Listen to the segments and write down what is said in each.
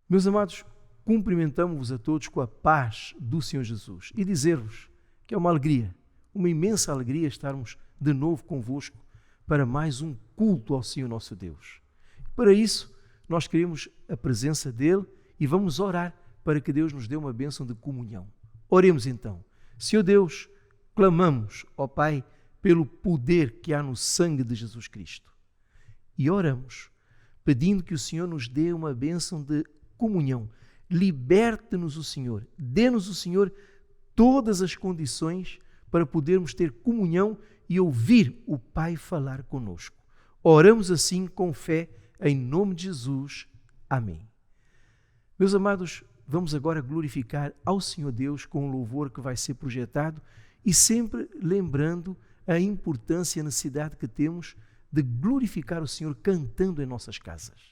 Meus amados, cumprimentamos-vos a todos com a paz do Senhor Jesus e dizer-vos que é uma alegria, uma imensa alegria estarmos de novo convosco para mais um culto ao Senhor nosso Deus. Para isso, nós queremos a presença dEle e vamos orar para que Deus nos dê uma bênção de comunhão. Oremos então. Senhor Deus, clamamos, ó Pai, pelo poder que há no sangue de Jesus Cristo. E oramos, pedindo que o Senhor nos dê uma bênção de comunhão. Liberte-nos o Senhor, dê-nos o Senhor todas as condições para podermos ter comunhão e ouvir o Pai falar conosco. Oramos assim com fé, em nome de Jesus. Amém. Meus amados, vamos agora glorificar ao Senhor Deus com o louvor que vai ser projetado e sempre lembrando a importância e a necessidade que temos de glorificar o Senhor cantando em nossas casas.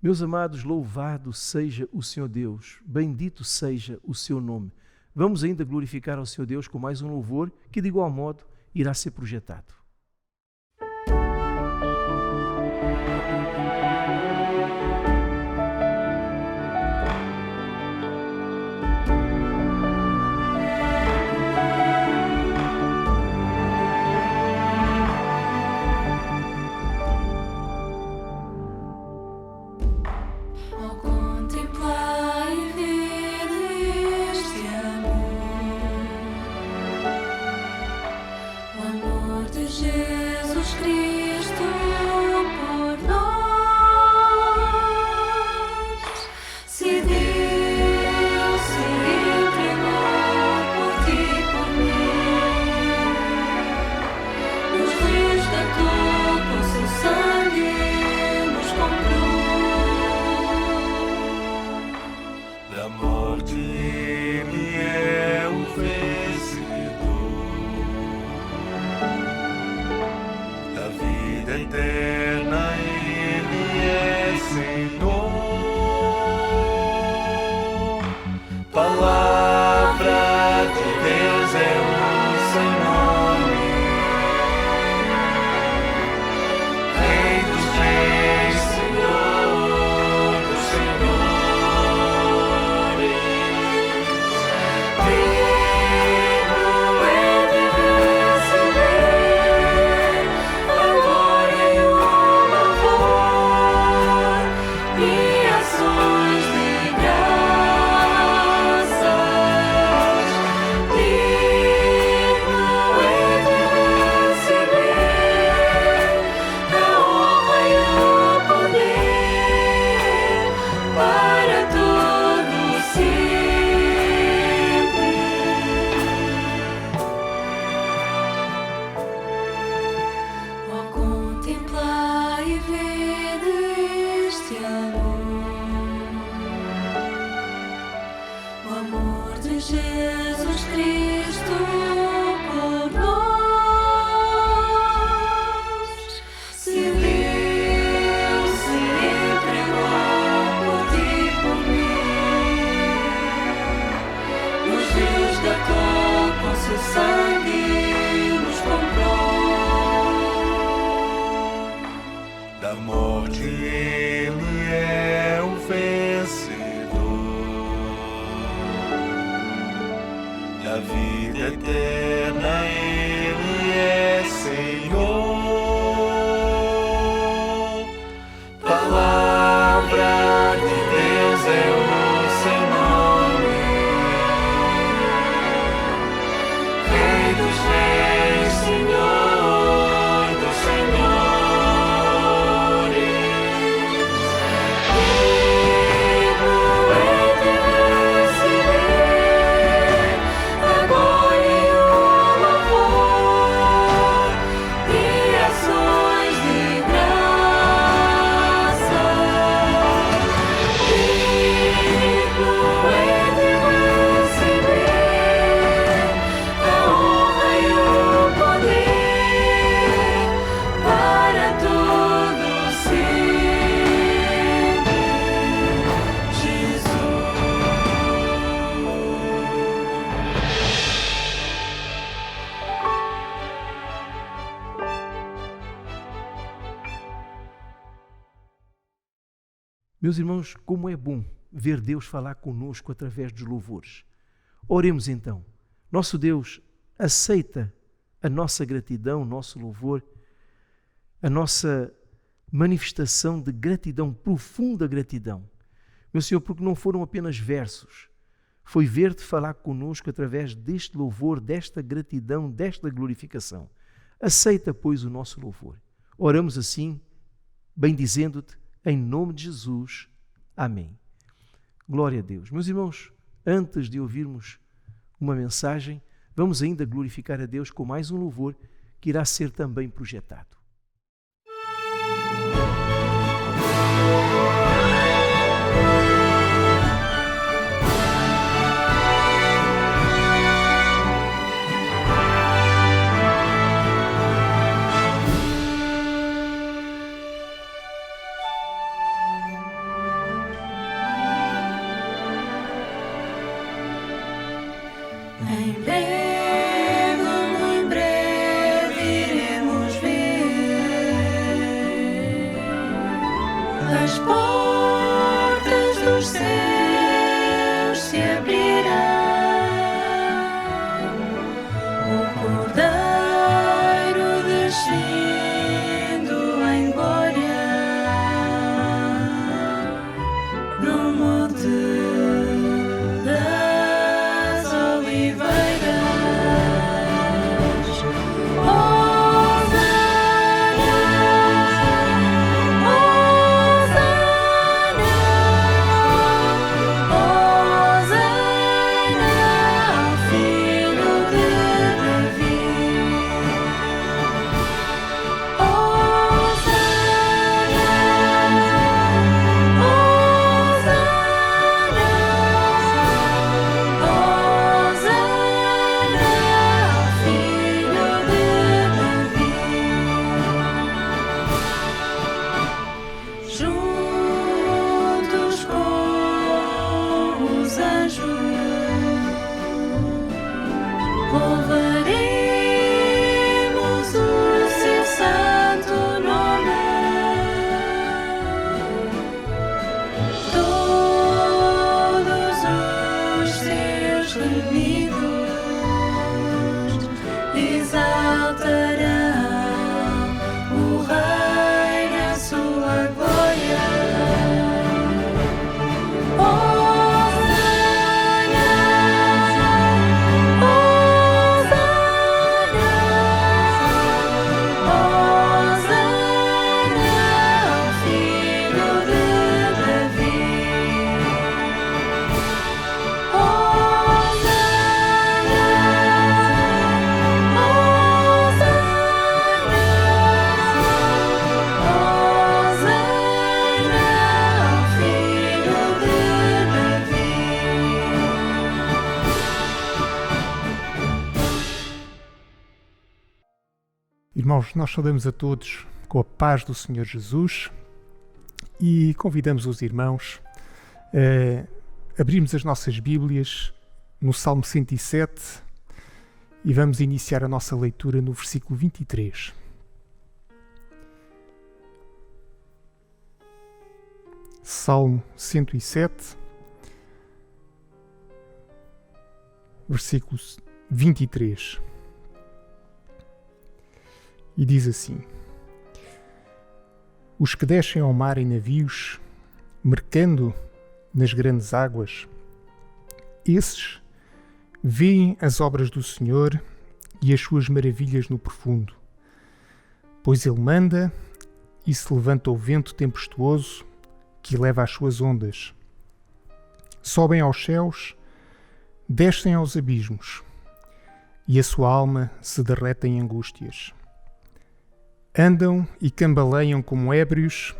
Meus amados, louvado seja o Senhor Deus, bendito seja o seu nome. Vamos ainda glorificar ao Senhor Deus com mais um louvor que, de igual modo, irá ser projetado. O amor de da vida eterna, Ele é Senhor. Palavra de Deus é o seu nome, Rei dos reis, Senhor dos senhores. Digno é de receber a glória e o louvor e ações de graça. Digno é de receber a honra e o poder para todo sempre, Jesus. Meus irmãos, como é bom ver Deus falar conosco através dos louvores. Oremos então. Nosso Deus aceita a nossa gratidão, o nosso louvor, a nossa manifestação de gratidão, profunda gratidão. Meu Senhor, porque não foram apenas versos, foi ver-te falar conosco através deste louvor, desta gratidão, desta glorificação. Aceita, pois, o nosso louvor. Oramos assim, bendizendo-te, em nome de Jesus. Amém. Glória a Deus. Meus irmãos, antes de ouvirmos uma mensagem, vamos ainda glorificar a Deus com mais um louvor que irá ser também projetado. Em breve iremos ver as portas dos céus se abrirão, o Cordeiro descendo em glória no monte das oliveiras. Juntos com os anjos louvaremos o seu santo nome. Todos os seus remidos exaltarão o Rei na sua glória. Irmãos, nós saudamos a todos com a paz do Senhor Jesus e convidamos os irmãos a abrirmos as nossas Bíblias no Salmo 107 e vamos iniciar a nossa leitura no versículo 23. Salmo 107, versículo 23. E diz assim: os que descem ao mar em navios, mercando nas grandes águas, esses veem as obras do Senhor e as suas maravilhas no profundo. Pois Ele manda e se levanta o vento tempestuoso que leva as suas ondas. Sobem aos céus, descem aos abismos, e a sua alma se derrete em angústias. Andam e cambaleiam como ébrios,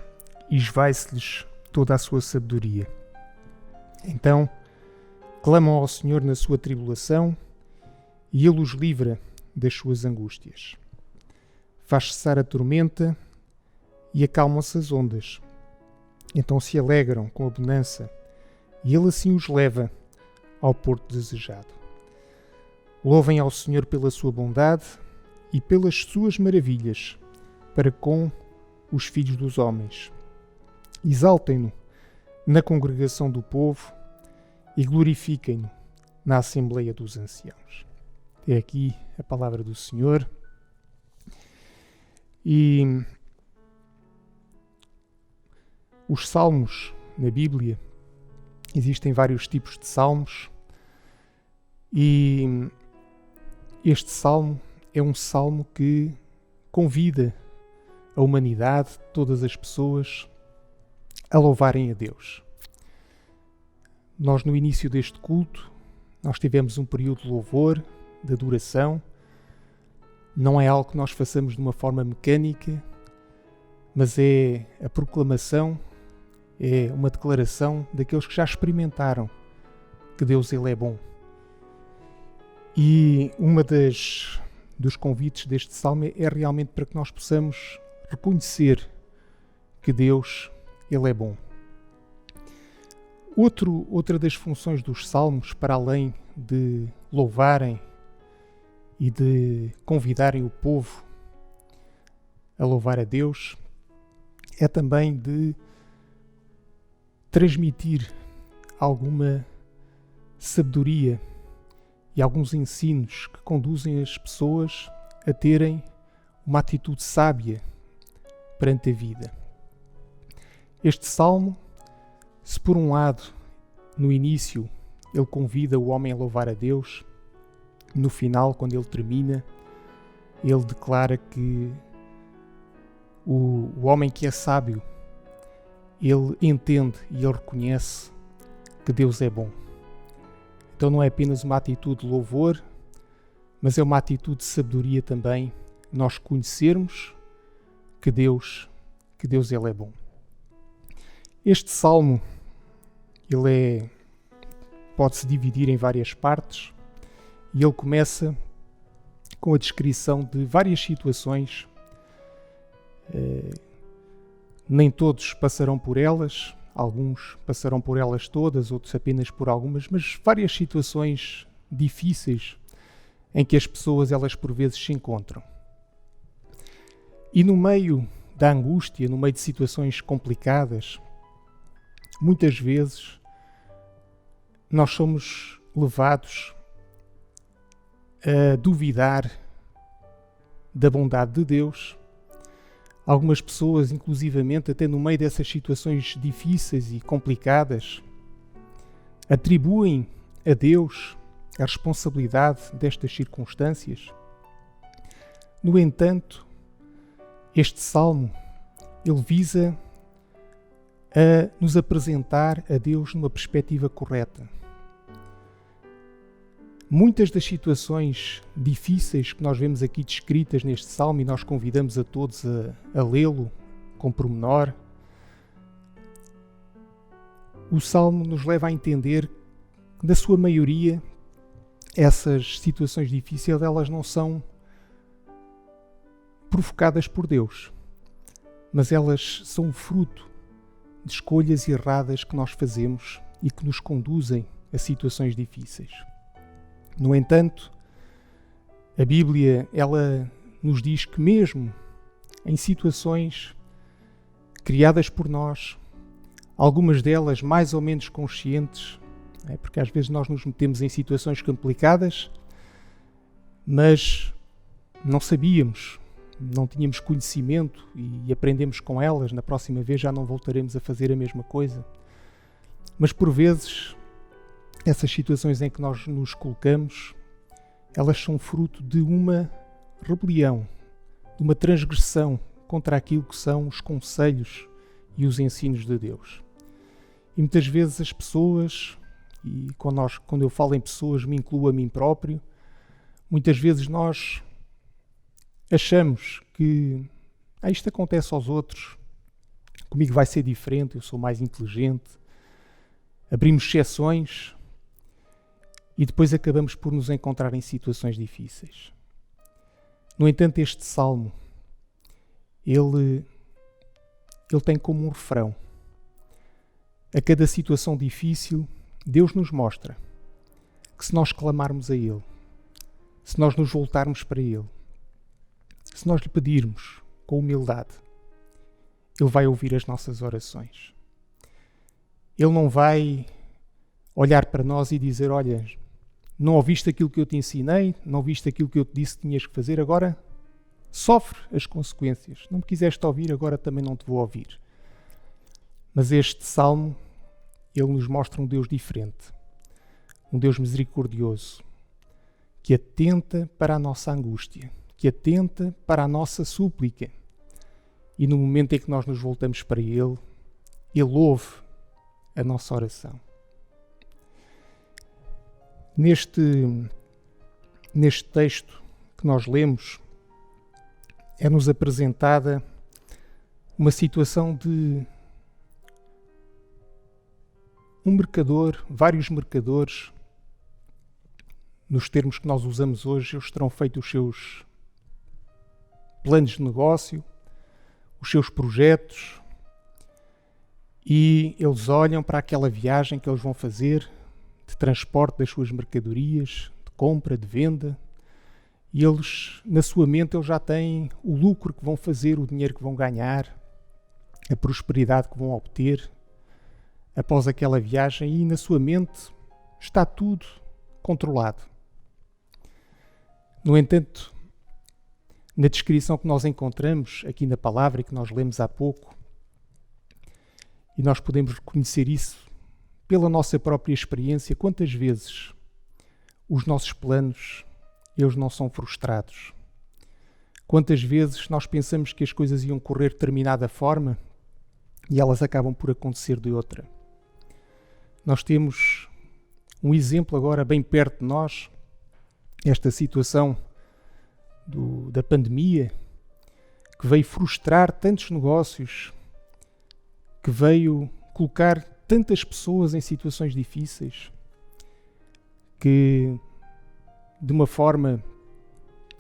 e esvai-se-lhes toda a sua sabedoria. Então clamam ao Senhor na sua tribulação, e Ele os livra das suas angústias. Faz cessar a tormenta e acalmam-se as ondas. Então se alegram com a bonança, e Ele assim os leva ao porto desejado. Louvem ao Senhor pela sua bondade e pelas suas maravilhas para com os filhos dos homens. Exaltem-no na congregação do povo e glorifiquem-no na Assembleia dos Anciãos. É aqui a palavra do Senhor. E os salmos na Bíblia, existem vários tipos de salmos, e este salmo é um salmo que convida a humanidade, todas as pessoas, a louvarem a Deus. Nós, no início deste culto, nós tivemos um período de louvor, de adoração. Não é algo que nós façamos de uma forma mecânica, mas é a proclamação, é uma declaração daqueles que já experimentaram que Deus Ele é bom. E uma dos convites deste salmo é realmente para que nós possamos reconhecer que Deus Ele é bom. Outra das funções dos salmos, para além de louvarem e de convidarem o povo a louvar a Deus, é também de transmitir alguma sabedoria e alguns ensinos que conduzem as pessoas a terem uma atitude sábia perante a vida. Este salmo, se por um lado, no início, ele convida o homem a louvar a Deus, no final, quando ele termina, ele declara que o homem que é sábio, ele entende e ele reconhece que Deus é bom. Então não é apenas uma atitude de louvor, mas é uma atitude de sabedoria também, nós conhecermos que Deus ele é bom. Este salmo, ele pode-se dividir em várias partes, e ele começa com a descrição de várias situações. Nem todos passarão por elas, alguns passarão por elas todas, outros apenas por algumas, mas várias situações difíceis em que as pessoas, elas por vezes se encontram. E no meio da angústia, no meio de situações complicadas, muitas vezes nós somos levados a duvidar da bondade de Deus. Algumas pessoas, inclusivamente, até no meio dessas situações difíceis e complicadas, atribuem a Deus a responsabilidade destas circunstâncias. No entanto, este salmo, ele visa a nos apresentar a Deus numa perspectiva correta. Muitas das situações difíceis que nós vemos aqui descritas neste salmo, e nós convidamos a todos a lê-lo com pormenor, o salmo nos leva a entender que, na sua maioria, essas situações difíceis, elas não são provocadas por Deus, mas elas são fruto de escolhas erradas que nós fazemos e que nos conduzem a situações difíceis. No entanto, a Bíblia, ela nos diz que mesmo em situações criadas por nós, algumas delas mais ou menos conscientes, não é? Porque às vezes nós nos metemos em situações complicadas, mas não sabíamos, não tínhamos conhecimento e aprendemos com elas. Na próxima vez já não voltaremos a fazer a mesma coisa. Mas por vezes, essas situações em que nós nos colocamos, elas são fruto de uma rebelião, de uma transgressão contra aquilo que são os conselhos e os ensinos de Deus. E muitas vezes as pessoas, e quando eu falo em pessoas, me incluo a mim próprio, muitas vezes nós achamos que isto acontece aos outros, comigo vai ser diferente, eu sou mais inteligente, abrimos exceções e depois acabamos por nos encontrar em situações difíceis. No entanto, este salmo, ele tem como um refrão: a cada situação difícil, Deus nos mostra que se nós clamarmos a Ele, se nós nos voltarmos para Ele, se nós lhe pedirmos com humildade, Ele vai ouvir as nossas orações. Ele não vai olhar para nós e dizer: olha, não ouviste aquilo que eu te ensinei, não viste aquilo que eu te disse que tinhas que fazer, agora sofre as consequências. Não me quiseste ouvir, agora também não te vou ouvir. Mas este salmo, ele nos mostra um Deus diferente, um Deus misericordioso, que atenta para a nossa angústia, que atenta para a nossa súplica. E no momento em que nós nos voltamos para Ele, Ele ouve a nossa oração. Neste texto que nós lemos, é-nos apresentada uma situação de um mercador, vários mercadores, nos termos que nós usamos hoje, eles terão feito os seus planos de negócio, os seus projetos, e eles olham para aquela viagem que eles vão fazer, de transporte das suas mercadorias, de compra, de venda, e eles, na sua mente, eles já têm o lucro que vão fazer, o dinheiro que vão ganhar, a prosperidade que vão obter após aquela viagem, e na sua mente está tudo controlado. No entanto, na descrição que nós encontramos aqui na palavra e que nós lemos há pouco, e nós podemos reconhecer isso pela nossa própria experiência, quantas vezes os nossos planos, eles não são frustrados. Quantas vezes nós pensamos que as coisas iam correr de determinada forma e elas acabam por acontecer de outra. Nós temos um exemplo agora bem perto de nós, esta situação da pandemia, que veio frustrar tantos negócios, que veio colocar tantas pessoas em situações difíceis, que de uma forma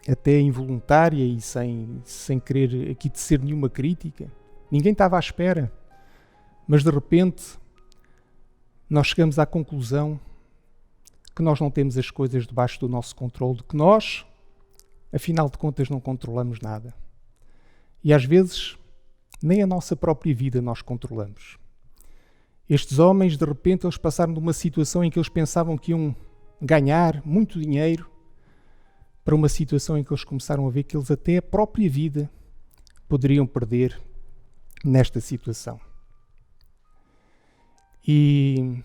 até involuntária e sem querer aqui tecer nenhuma crítica, ninguém estava à espera, mas de repente nós chegamos à conclusão que nós não temos as coisas debaixo do nosso controle, de que nós, afinal de contas, não controlamos nada. E às vezes nem a nossa própria vida nós controlamos. Estes homens, de repente, eles passaram de uma situação em que eles pensavam que iam ganhar muito dinheiro para uma situação em que eles começaram a ver que eles até a própria vida poderiam perder nesta situação. E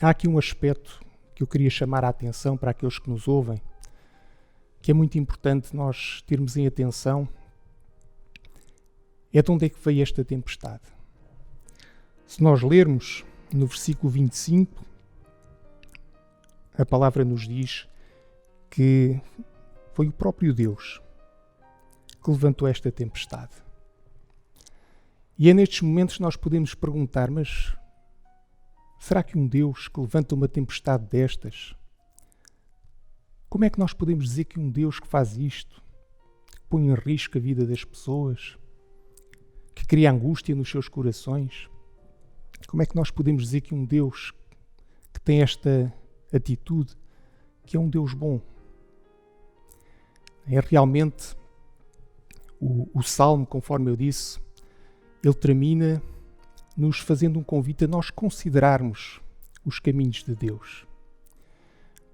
há aqui um aspecto que eu queria chamar a atenção para aqueles que nos ouvem, que é muito importante nós termos em atenção, é de onde é que veio esta tempestade. Se nós lermos no versículo 25, a palavra nos diz que foi o próprio Deus que levantou esta tempestade. E é nestes momentos que nós podemos perguntar, mas será que um Deus que levanta uma tempestade destas, como é que nós podemos dizer que um Deus que faz isto, que põe em risco a vida das pessoas, que cria angústia nos seus corações, como é que nós podemos dizer que um Deus que tem esta atitude, que é um Deus bom? É realmente o Salmo, conforme eu disse, ele termina nos fazendo um convite a nós considerarmos os caminhos de Deus.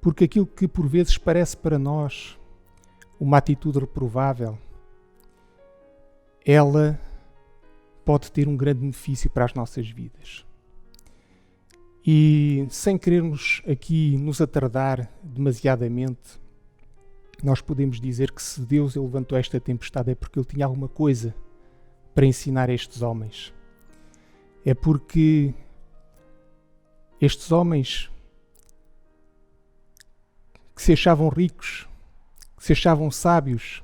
Porque aquilo que por vezes parece para nós uma atitude reprovável, ela pode ter um grande benefício para as nossas vidas. E sem querermos aqui nos atardar demasiadamente, nós podemos dizer que se Deus levantou esta tempestade é porque Ele tinha alguma coisa para ensinar a estes homens. É porque estes homens que se achavam ricos, que se achavam sábios,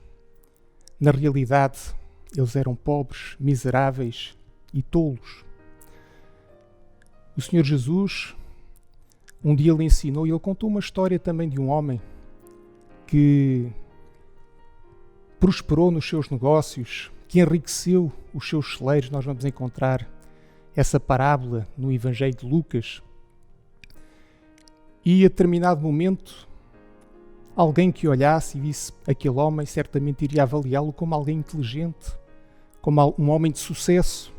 na realidade eles eram pobres, miseráveis e tolos. O Senhor Jesus, um dia lhe ensinou, e ele contou uma história também de um homem que prosperou nos seus negócios, que enriqueceu os seus celeiros. Nós vamos encontrar essa parábola no Evangelho de Lucas. E a determinado momento, alguém que olhasse e visse aquele homem certamente iria avaliá-lo como alguém inteligente, como um homem de sucesso.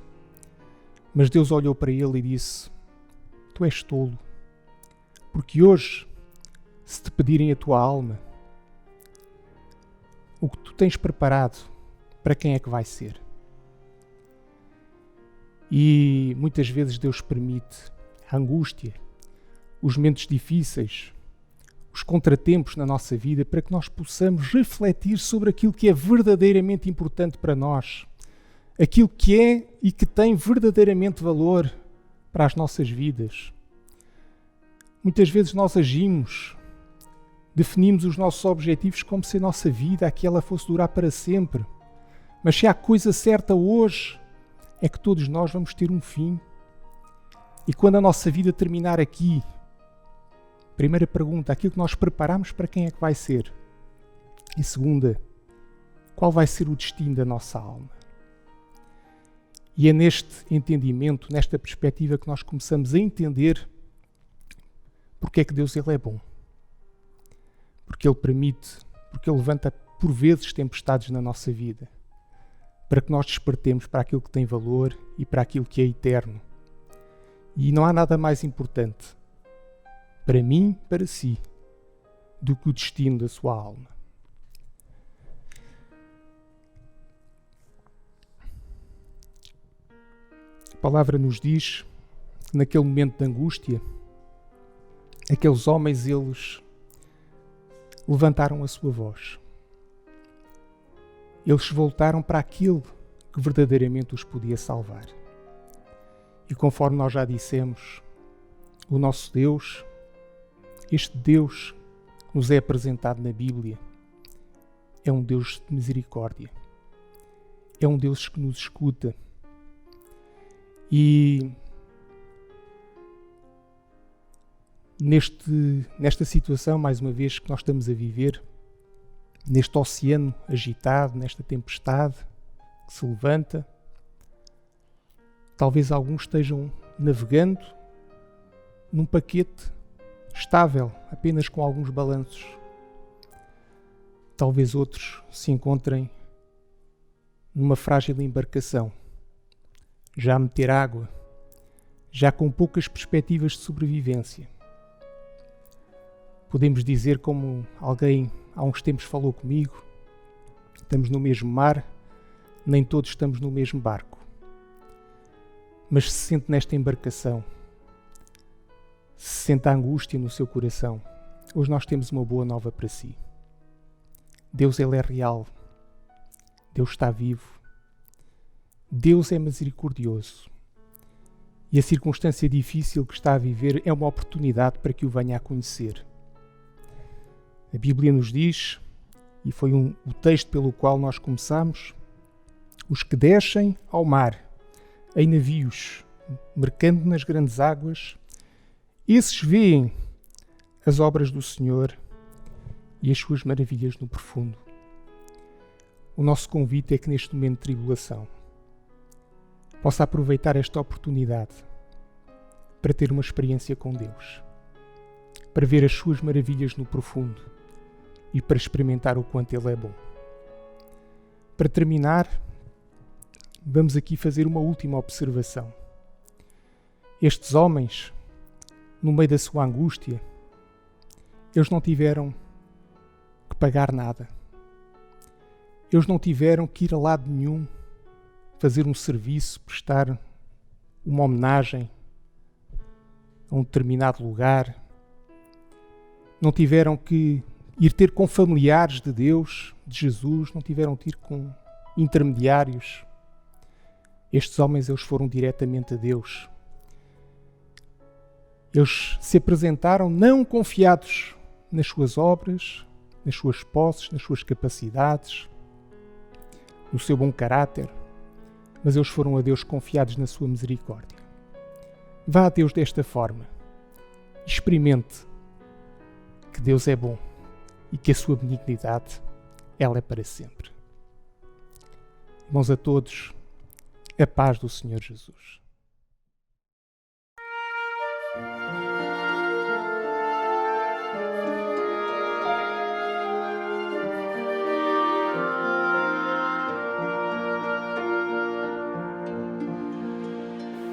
Mas Deus olhou para ele e disse: tu és tolo, porque hoje, se te pedirem a tua alma, o que tu tens preparado, para quem é que vai ser? E muitas vezes Deus permite a angústia, os momentos difíceis, os contratempos na nossa vida, para que nós possamos refletir sobre aquilo que é verdadeiramente importante para nós, aquilo que é e que tem verdadeiramente valor para as nossas vidas. Muitas vezes nós agimos, definimos os nossos objetivos como se a nossa vida, aquela fosse durar para sempre. Mas se há coisa certa hoje, é que todos nós vamos ter um fim. E quando a nossa vida terminar aqui, primeira pergunta, aquilo que nós preparamos, para quem é que vai ser? E segunda, qual vai ser o destino da nossa alma? E é neste entendimento, nesta perspectiva, que nós começamos a entender porque é que Deus Ele é bom. Porque Ele permite, porque Ele levanta por vezes tempestades na nossa vida, para que nós despertemos para aquilo que tem valor e para aquilo que é eterno. E não há nada mais importante para mim, para si, do que o destino da sua alma. A palavra nos diz que naquele momento de angústia, aqueles homens, eles levantaram a sua voz. Eles voltaram para aquele que verdadeiramente os podia salvar. E conforme nós já dissemos, o nosso Deus, este Deus que nos é apresentado na Bíblia, é um Deus de misericórdia. É um Deus que nos escuta. E nesta situação, mais uma vez, que nós estamos a viver, neste oceano agitado, nesta tempestade que se levanta, talvez alguns estejam navegando num paquete estável, apenas com alguns balanços. Talvez outros se encontrem numa frágil embarcação, já a meter água, já com poucas perspectivas de sobrevivência. Podemos dizer, como alguém há uns tempos falou comigo, estamos no mesmo mar, nem todos estamos no mesmo barco. Mas se sente nesta embarcação, se sente a angústia no seu coração, hoje nós temos uma boa nova para si. Deus, Ele é real. Deus está vivo. Deus é misericordioso. E a circunstância difícil que está a viver é uma oportunidade para que o venha a conhecer. A Bíblia nos diz, e foi o texto pelo qual nós começamos, os que descem ao mar, em navios, mercando nas grandes águas, esses veem as obras do Senhor e as suas maravilhas no profundo. O nosso convite é que neste momento de tribulação possa aproveitar esta oportunidade para ter uma experiência com Deus, para ver as suas maravilhas no profundo e para experimentar o quanto Ele é bom. Para terminar, vamos aqui fazer uma última observação. Estes homens no meio da sua angústia, eles não tiveram que pagar nada. Eles não tiveram que ir a lado nenhum, fazer um serviço, prestar uma homenagem a um determinado lugar. Não tiveram que ir ter com familiares de Deus, de Jesus, não tiveram que ir com intermediários. Estes homens, eles foram diretamente a Deus. Eles se apresentaram não confiados nas suas obras, nas suas posses, nas suas capacidades, no seu bom caráter, mas eles foram a Deus confiados na sua misericórdia. Vá a Deus desta forma. Experimente que Deus é bom e que a sua benignidade, ela é para sempre. Irmãos a todos, a paz do Senhor Jesus.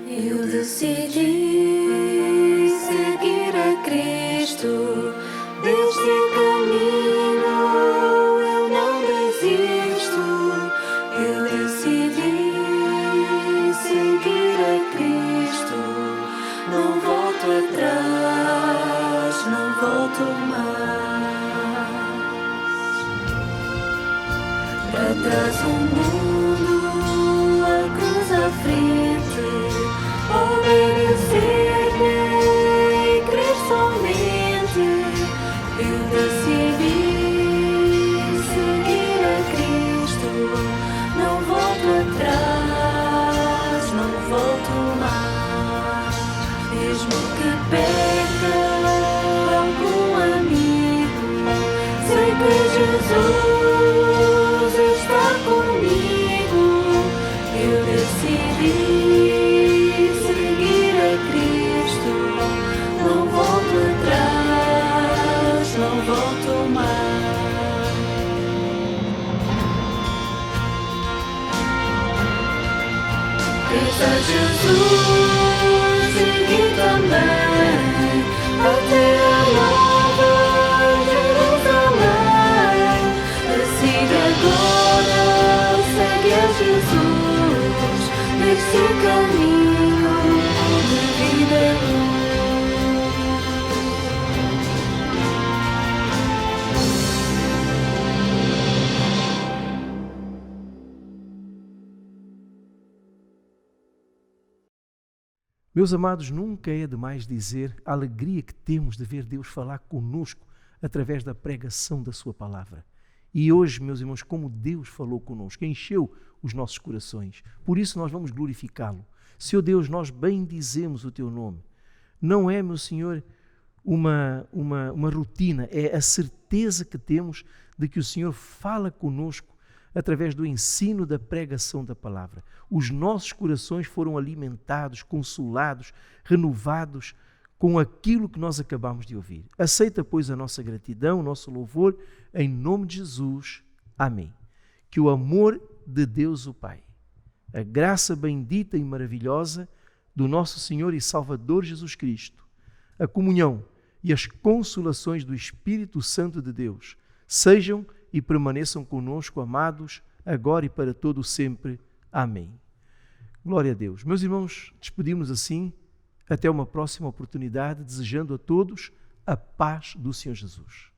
Eu decidi seguir a Cristo, deste caminho eu não desisto. Eu decidi seguir a Cristo, não volto atrás, não volto mais. Para trás o mundo, a cruz à frente, obedecer-lhe e crer somente. Eu decidi seguir a Cristo, não volto atrás, não volto mais. Mesmo que perca algum amigo, sei que Jesus está comigo. Eu decidi seguir a Cristo, não volto atrás, não volto mais. Cresça Jesus, segui também, até a nova Jerusalém. Decide agora, segue a Jesus, nesse caminho de vida e Meus amados, nunca é demais dizer a alegria que temos de ver Deus falar conosco através da pregação da sua palavra. E hoje, meus irmãos, como Deus falou conosco, encheu os nossos corações. Por isso nós vamos glorificá-lo. Senhor Deus, nós bendizemos o teu nome. Não é, meu Senhor, uma rotina, é a certeza que temos de que o Senhor fala conosco através do ensino da pregação da palavra. Os nossos corações foram alimentados, consolados, renovados com aquilo que nós acabamos de ouvir. Aceita, pois, a nossa gratidão, o nosso louvor, em nome de Jesus. Amém. Que o amor de Deus o Pai, a graça bendita e maravilhosa do nosso Senhor e Salvador Jesus Cristo, a comunhão e as consolações do Espírito Santo de Deus sejam e permaneçam conosco, amados, agora e para todo o sempre. Amém. Glória a Deus. Meus irmãos, despedimos assim, até uma próxima oportunidade, desejando a todos a paz do Senhor Jesus.